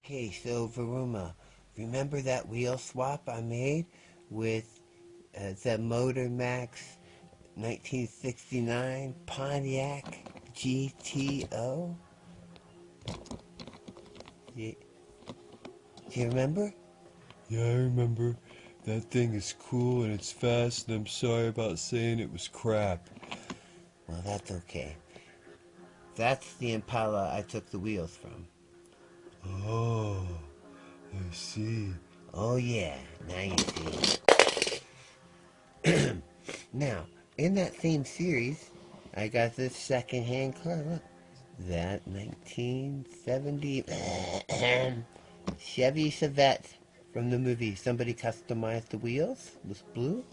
Okay, so Varuma, remember that wheel swap I made with the MOTOMAX 1969 Pontiac GTO? Do you remember? Yeah, I remember. That thing is cool and it's fast, and I'm sorry about saying it was crap. Well, that's okay. That's the Impala I took the wheels from. Oh, I see. Oh yeah, now you see. Now, in that same series, I got this second-hand car. Look, that 1970 Chevy Chevette from the movie. Somebody customized the wheels with blue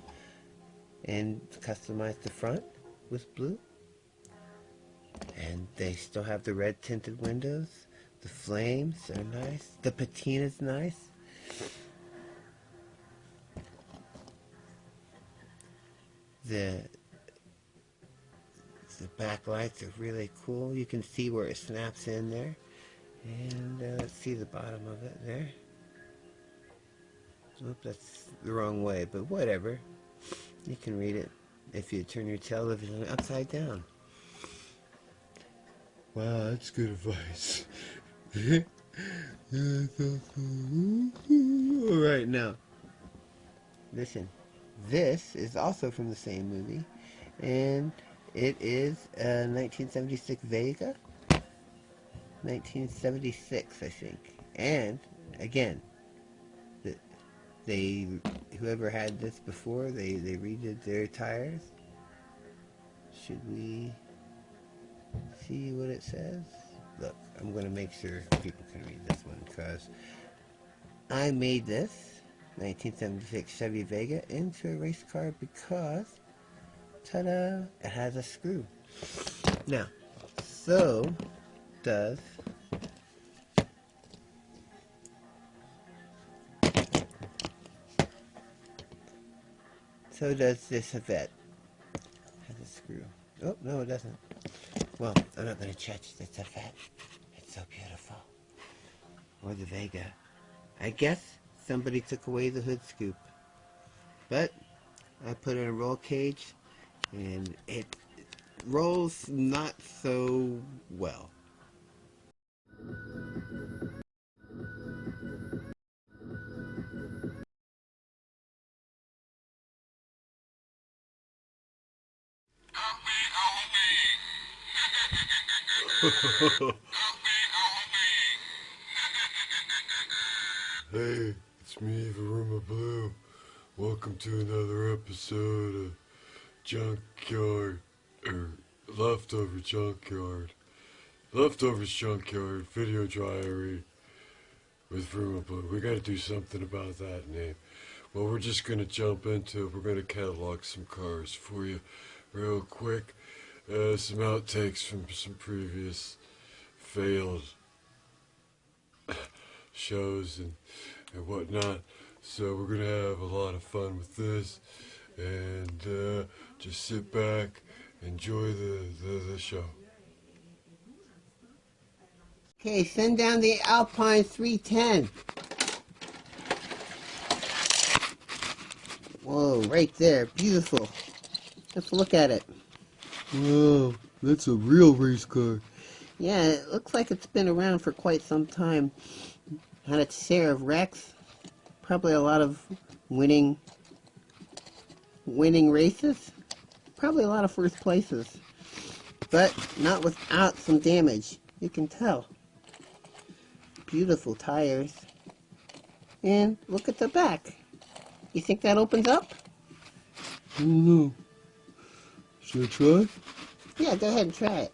and customized the front with blue. And they still have the red tinted windows. The flames are nice. The patina's nice. The backlights are really cool. You can see where it snaps in there. And let's see the bottom of it there. Oop, that's the wrong way, but whatever. You can read it if you turn your television upside down. Wow, that's good advice. Alright, now, listen. This is also from the same movie, and it is a 1976 Vega. 1976, I think. And, again, whoever had this before, they redid their tires. Should we see what it says? Look, I'm going to make sure people can read this one, because I made this 1976 Chevy Vega into a race car because, ta-da, it has a screw. Now, so does this Chevette. Has a screw. Oh, no, it doesn't. Well, I'm not going to touch the Chevette. It's so beautiful. Or the Vega. I guess somebody took away the hood scoop. But I put in a roll cage, and it rolls not so well. Hey, it's me, VAROOMA Blue. Welcome to another episode of Junkyard, or Leftover Junkyard. Leftovers Junkyard Video Diary with VAROOMA Blue. We gotta do something about that name. Well, we're just gonna jump into it. We're gonna catalog some cars for you real quick. Some outtakes from some previous failed shows and whatnot. So we're gonna have a lot of fun with this, and just sit back, enjoy the show. Okay, send down the Alpine 310. Whoa, right there, beautiful. Let's look at it. Wow, that's a real race car. Yeah, it looks like it's been around for quite some time. Had its share of wrecks. Probably a lot of winning races. Probably a lot of first places. But not without some damage. You can tell. Beautiful tires. And look at the back. You think that opens up? I don't know. Should I try? Yeah, go ahead and try it.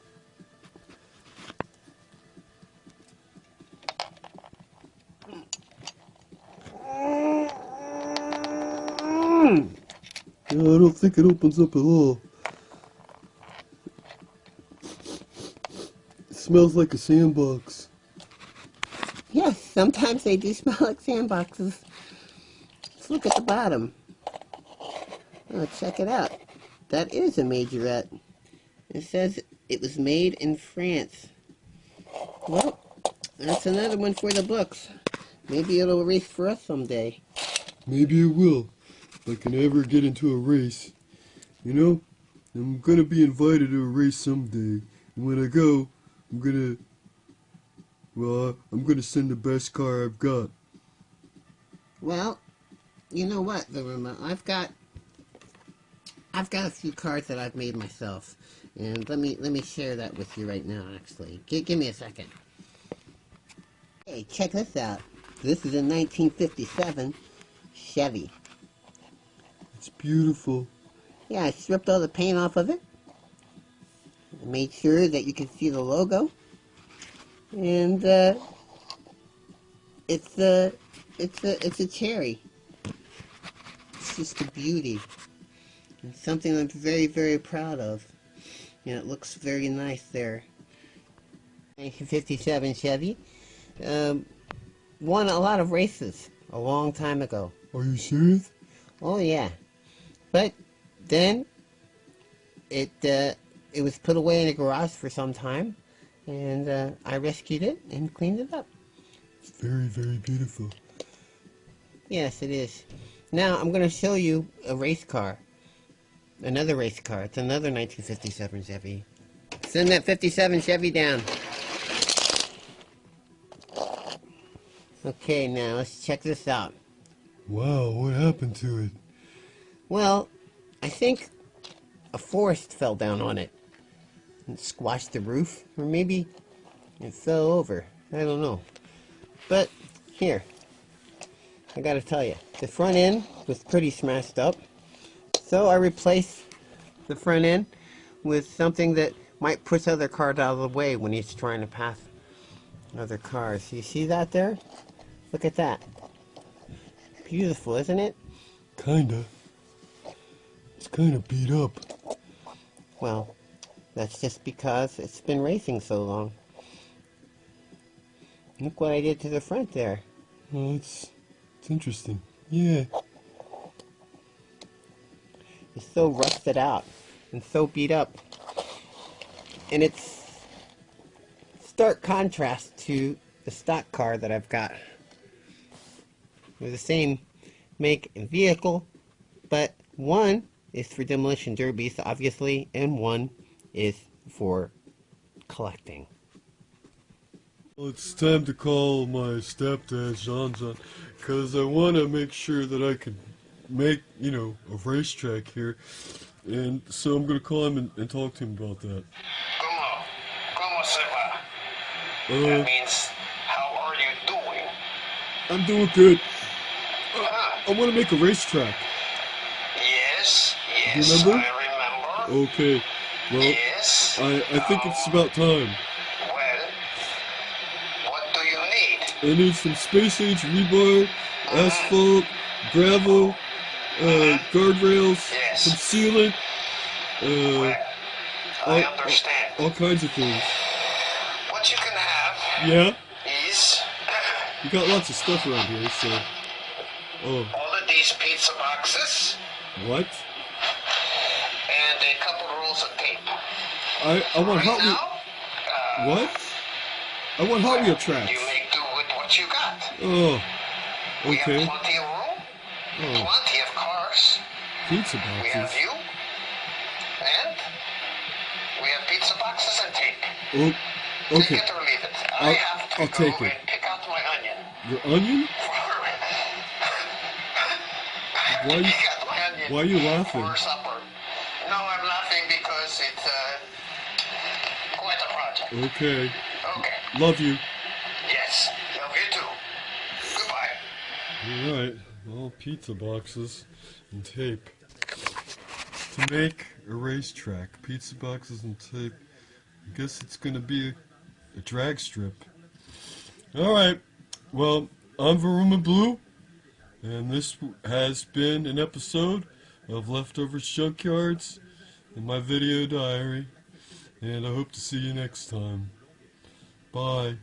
Yeah, I don't think it opens up at all. It smells like a sandbox. Yes, sometimes they do smell like sandboxes. Let's look at the bottom. Oh, check it out. That is a majorette. It says it was made in France. Well, That's another one for the books. Maybe it'll race for us someday. Maybe it will, if I can ever get into a race. You know, I'm gonna be invited to a race someday. And when I go, I'm gonna send the best car I've got. Well, you know what, Varuma? I've got a few cars that I've made myself, and let me share that with you right now. Actually, give me a second. Hey, check this out. This is a 1957 Chevy. It's beautiful. Yeah, I stripped all the paint off of it. I made sure that you can see the logo, and it's a cherry. It's just a beauty. It's something I'm very, very proud of. And it looks very nice there. 1957 Chevy. Won a lot of races a long time ago. Are you serious? Oh yeah. But then it was put away in a garage for some time, and I rescued it and cleaned it up. It's very, very beautiful. Yes, it is. Now I'm going to show you a race car. Another race car. It's another 1957 Chevy. Send that 57 Chevy down. Okay, now let's check this out. Wow, what happened to it? Well, I think a forest fell down on it and squashed the roof, or maybe it fell over. I don't know. But here, I gotta tell you, the front end was pretty smashed up. So I replaced the front end with something that might push other cars out of the way when he's trying to pass other cars. You see that there? Look at that. Beautiful, isn't it? Kinda. It's kinda beat up. Well, that's just because it's been racing so long. Look what I did to the front there. Well, it's interesting. Yeah. It's so rusted out and so beat up. And it's stark contrast to the stock car that I've got. They're the same make and vehicle, but one is for demolition derbies, obviously, and one is for collecting. Well, it's time to call my stepdad, Jean, because I want to make sure that I can make, a racetrack here. And so I'm going to call him and talk to him about that. ¿Cómo se va? That means, how are you doing? I'm doing good. I want to make a racetrack. Yes, Remember? I remember. Okay. Well, Yes. I think it's about time. Well, what do you need? I need some space age rebar, asphalt, gravel, guardrails, Yes. some sealant, Well, I understand. all kinds of things. What you can have Yeah? is We got lots of stuff around here, so. Oh, all of these pizza boxes what? and a couple rolls of tape. I want Hot Wheel. Now, What? I want Hot Wheel tracks. you make do with what you got. Oh, We okay. have plenty of room, Oh, plenty of cars. pizza We have boxes. you, and we have pizza boxes and tape. Oh, Take okay. it or leave it. I'll- I have to I'll go take it. and pick out my onion. Your onion? Why you- Pick out my onion why are you laughing? for supper. No, I'm laughing because it's quite a project. Okay. Okay. Love you. Yes. Love you too. Goodbye. Alright. Well, pizza boxes and tape. To make a racetrack, pizza boxes and tape. I guess it's gonna be a drag strip. Alright. Well, I'm VAROOMA Blue, and this has been an episode of Leftovers Junkyards in my video diary, and I hope to see you next time. Bye.